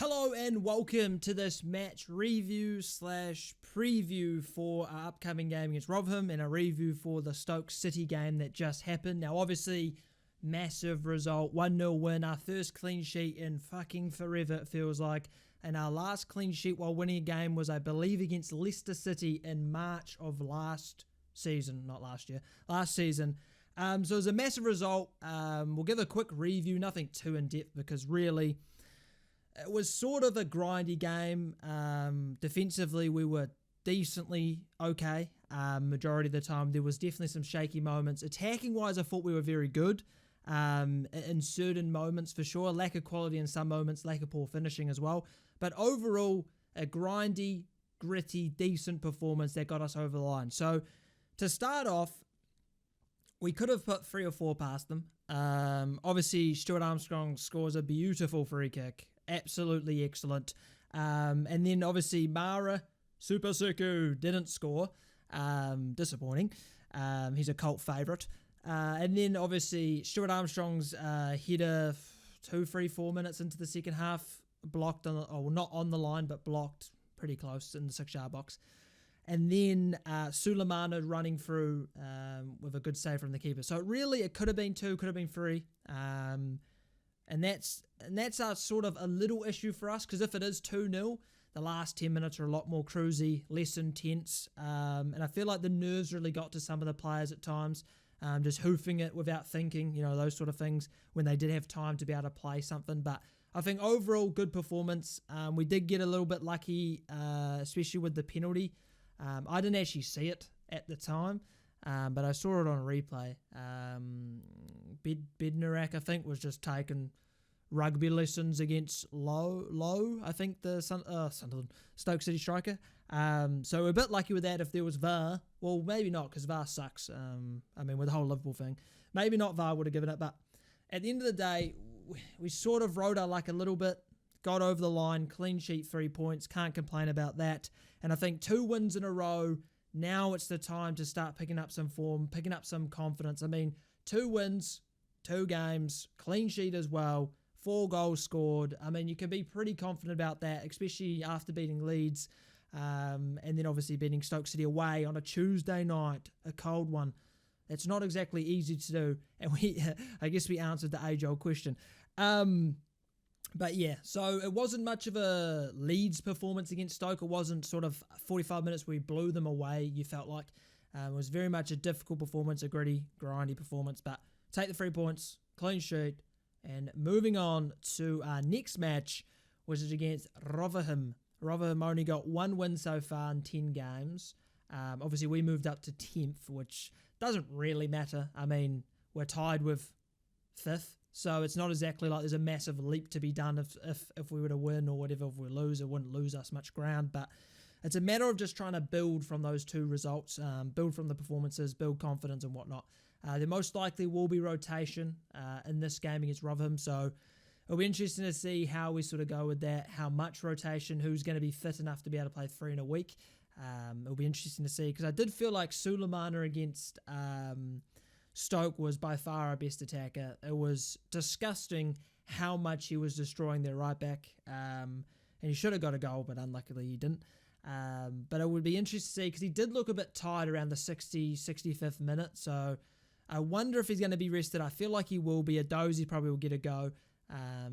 Hello and welcome to this match review slash preview for our upcoming game against Rotherham and a review for the Stoke City game that just happened. Now obviously, massive result, 1-0 win, our first clean sheet in fucking forever it feels like, and our last clean sheet while winning a game was I believe against Leicester City in March of last season. So it was a massive result. We'll give a quick review, nothing too in depth because really it was sort of a grindy game. Defensively, we were decently okay. Majority of the time, there was definitely some shaky moments. Attacking-wise, I thought we were very good in certain moments for sure. Lack of quality in some moments, lack of poor finishing as well. But overall, a grindy, gritty, decent performance that got us over the line. So to start off, we could have put 3 or 4 past them. Obviously, Stuart Armstrong scores a beautiful free kick. Absolutely excellent. And then obviously Mara Supasiku didn't score. Disappointing. He's a cult favourite. And then obviously Stuart Armstrong's header 2, 3, 4 minutes into the second half, blocked, not on the line, but blocked pretty close in the 6-yard box. And then Sulemana running through with a good save from the keeper. So really it could have been 2, could have been 3. And that's a sort of a little issue for us because if it is 2-0, the last 10 minutes are a lot more cruisy, less intense. And I feel like the nerves really got to some of the players at times, just hoofing it without thinking, those sort of things when they did have time to be able to play something. But I think overall good performance. We did get a little bit lucky, especially with the penalty. I didn't actually see it at the time, but I saw it on a replay. Bednarak, I think, was just taking rugby lessons against Lowe, I think the Stoke City striker. So a bit lucky with that. If there was VAR, well, maybe not because VAR sucks. With the whole Liverpool thing, maybe not VAR would have given it. But at the end of the day, we sort of rode our luck a little bit, got over the line, clean sheet, 3 points, can't complain about that. And I think 2 wins in a row. Now it's the time to start picking up some form, picking up some confidence. 2 wins, 2 games, clean sheet as well, 4 goals scored. You can be pretty confident about that, especially after beating Leeds and then obviously beating Stoke City away on a Tuesday night, a cold one. It's not exactly easy to do. And I guess we answered the age-old question. But yeah, so it wasn't much of a Leeds performance against Stoke. It wasn't sort of 45 minutes where we blew them away, you felt like. It was very much a difficult performance, a gritty, grindy performance. But take the 3 points, clean sheet, and moving on to our next match, which is against Rotherham. Rotherham only got 1 win so far in 10 games. Obviously, we moved up to 10th, which doesn't really matter. We're tied with 5th. So it's not exactly like there's a massive leap to be done if we were to win or whatever. If we lose, it wouldn't lose us much ground. But it's a matter of just trying to build from those 2 results, build from the performances, build confidence and whatnot. There most likely will be rotation in this game against Rotherham. So it'll be interesting to see how we sort of go with that, how much rotation, who's going to be fit enough to be able to play 3 in a week. It'll be interesting to see because I did feel like Sulemana against Stoke was by far our best attacker. It was disgusting how much he was destroying their right back. And he should have got a goal, but unluckily he didn't. But it would be interesting to see because he did look a bit tired around the 65th minute. So I wonder if he's going to be rested. I feel like he will be. A Dozy probably will get a go.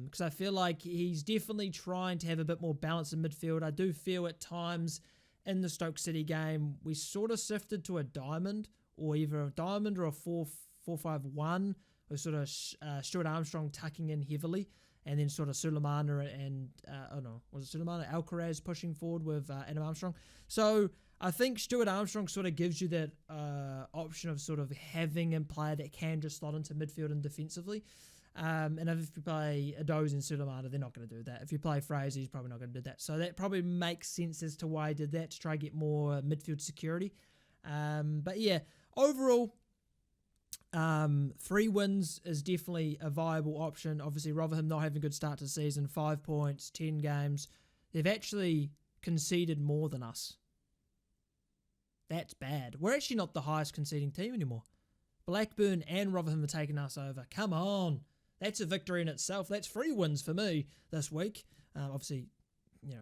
Because I feel like he's definitely trying to have a bit more balance in midfield. I do feel at times in the Stoke City game, we sort of sifted to a diamond, or either a diamond or a 4-5-1, with sort of Stuart Armstrong tucking in heavily, and then sort of Sulemana and, was it Sulemana? Alcaraz pushing forward with Adam Armstrong. So I think Stuart Armstrong sort of gives you that option of sort of having a player that can just slot into midfield and defensively. And if you play Adoz and Sulemana, they're not going to do that. If you play Fraser, he's probably not going to do that. So that probably makes sense as to why he did that, to try to get more midfield security. But yeah, overall, 3 wins is definitely a viable option. Obviously, Rotherham not having a good start to the season, 5 points, 10 games. They've actually conceded more than us. That's bad. We're actually not the highest conceding team anymore. Blackburn and Rotherham have taken us over. Come on. That's a victory in itself. That's 3 wins for me this week. Obviously,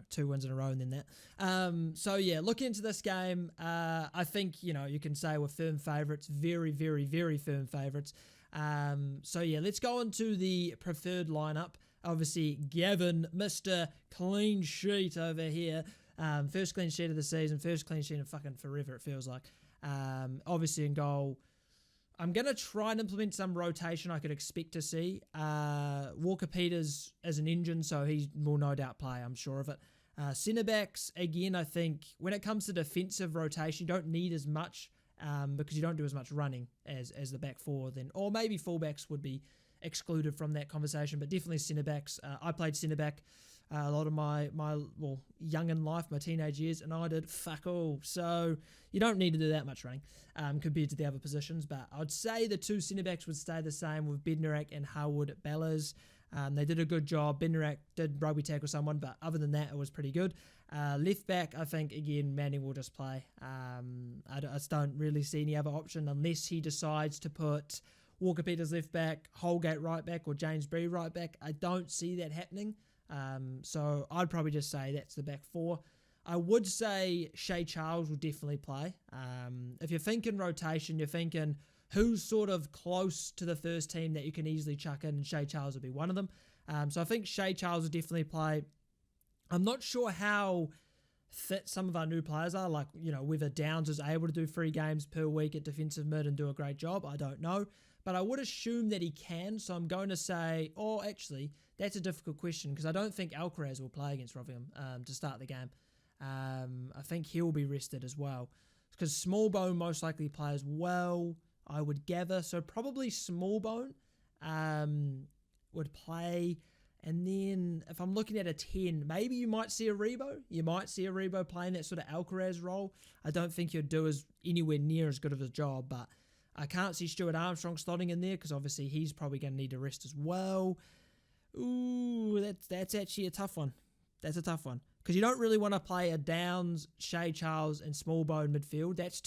2 wins in a row and then that. So yeah, looking into this game, I think, you can say we're firm favourites, very, very, very firm favourites. So yeah, let's go into the preferred lineup. Obviously, Gavin, Mr. Clean Sheet over here. First clean sheet of the season, first clean sheet in fucking forever, it feels like. Obviously in goal, I'm going to try and implement some rotation I could expect to see. Walker Peters as an engine, so he will no doubt play, I'm sure of it. Centre backs, again, I think when it comes to defensive rotation, you don't need as much because you don't do as much running as the back four then. Or maybe fullbacks would be excluded from that conversation, but definitely centre backs. I played centre back a lot of my young in life, my teenage years, and I did fuck all. So you don't need to do that much running compared to the other positions. But I'd say the 2 centre backs would stay the same with Bednarak and Harwood Bellas. They did a good job. Bednarak did rugby tackle someone, but other than that, it was pretty good. Left back, I think, again, Manning will just play. I just don't really see any other option unless he decides to put Walker Peters left back, Holgate right back, or James Bree right back. I don't see that happening. So I'd probably just say that's the back four. I would say Shea Charles will definitely play. If you're thinking rotation, you're thinking who's sort of close to the first team that you can easily chuck in, and Shea Charles will be one of them. So I think Shea Charles will definitely play. I'm not sure how fit some of our new players are, like, whether Downs is able to do 3 games per week at defensive mid and do a great job. I don't know. But I would assume that he can, so I'm going to say, actually, that's a difficult question because I don't think Alcaraz will play against Rotherham to start the game. I think he'll be rested as well because Smallbone most likely plays well, I would gather. So probably Smallbone would play. And then if I'm looking at a 10, maybe you might see a Rebo. You might see a Rebo playing that sort of Alcaraz role. I don't think he'll do anywhere near as good of a job, but I can't see Stuart Armstrong slotting in there because obviously he's probably going to need a rest as well. Ooh, that's actually a tough one. That's a tough one because you don't really want to play a Downs, Shea Charles, and Smallbone midfield. It's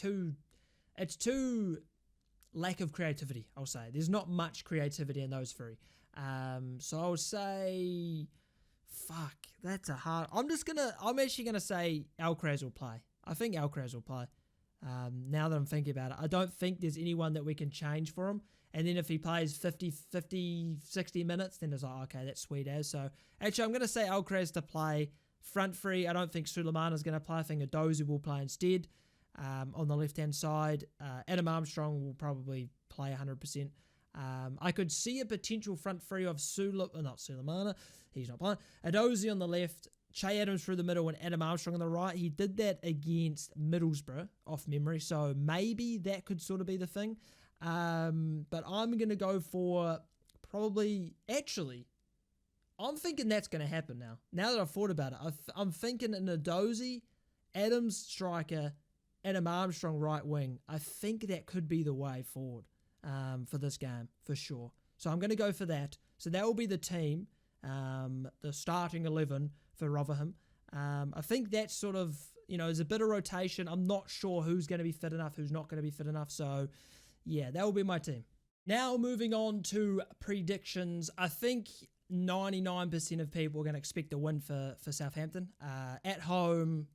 too lack of creativity, I'll say. There's not much creativity in those 3. So I'll say, fuck, that's a hard. I'm actually gonna say Alcaraz will play. I think Alcaraz will play. Now that I'm thinking about it, I don't think there's anyone that we can change for him. And then if he plays 50, 60 minutes, then it's like, okay, that's sweet as. So actually, I'm going to say Alcaraz to play. Front 3, I don't think Suleimana's going to play. I think Adozi will play instead. On the left-hand side, Adam Armstrong will probably play 100%. I could see a potential front 3 of not Suleimana. He's not playing. Adozi on the left, Che Adams through the middle, and Adam Armstrong on the right. He did that against Middlesbrough off memory, so maybe that could sort of be the thing. But I'm going to go for probably, actually, I'm thinking that's going to happen now. Now that I've thought about it, I'm thinking an Adozi, Adams striker, Adam Armstrong right wing. I think that could be the way forward for this game, for sure. So I'm going to go for that. So that will be the team, the starting 11 for Rotherham. I think that's sort of, there's a bit of rotation. I'm not sure who's going to be fit enough, who's not going to be fit enough. So yeah, that will be my team. Now moving on to predictions. I think 99% of people are going to expect a win for Southampton. At home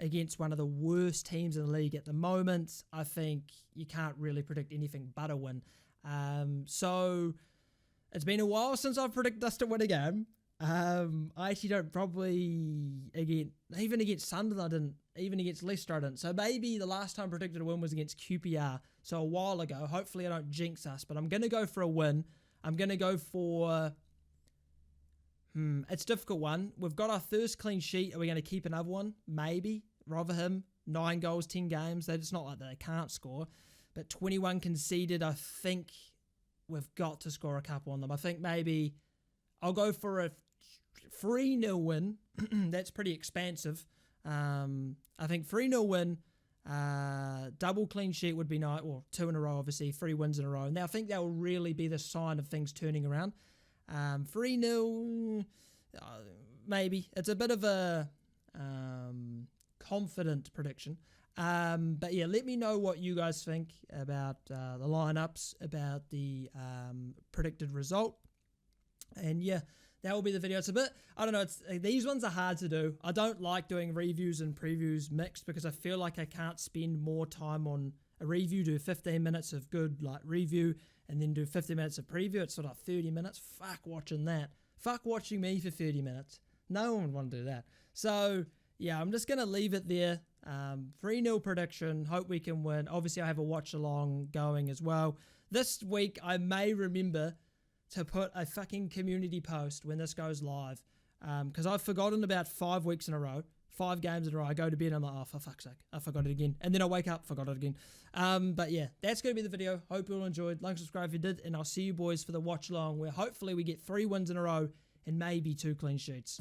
against one of the worst teams in the league at the moment, I think you can't really predict anything but a win. So it's been a while since I've predicted us to win a game. I actually don't probably, even against Sunderland, I didn't, even against Leicester I didn't. So maybe the last time I predicted a win was against QPR, so a while ago. Hopefully I don't jinx us, but I'm going to go for a win. I'm going to go for, it's a difficult one. We've got our first clean sheet. Are we going to keep another one? Maybe. Rotherham, 9 goals, 10 games. It's not like they can't score, but 21 conceded. I think we've got to score a couple on them. I think maybe I'll go for a 3-0 win. That's pretty expansive. I think 3-0 win, double clean sheet would be nice. Well, 2 in a row, obviously, 3 wins in a row. Now, I think that will really be the sign of things turning around. 3-0, maybe. It's a bit of a confident prediction. But yeah, let me know what you guys think about the lineups, about the predicted result. And yeah, that will be the video. It's a bit, I don't know, these ones are hard to do. I don't like doing reviews and previews mixed because I feel like I can't spend more time on a review, do 15 minutes of good like review, and then do 50 minutes of preview. It's sort of 30 minutes. Fuck watching that. Fuck watching me for 30 minutes. No one would want to do that. So, yeah, I'm just going to leave it there. 3-0 prediction. Hope we can win. Obviously, I have a watch-along going as well. This week, I may remember to put a fucking community post when this goes live. Because I've forgotten about 5 weeks in a row. 5 games in a row. I go to bed and I'm like, oh, for fuck's sake, I forgot it again. And then I wake up, forgot it again. But yeah, that's going to be the video. Hope you all enjoyed. Like, subscribe if you did. And I'll see you boys for the watch along where hopefully we get 3 wins in a row and maybe 2 clean sheets.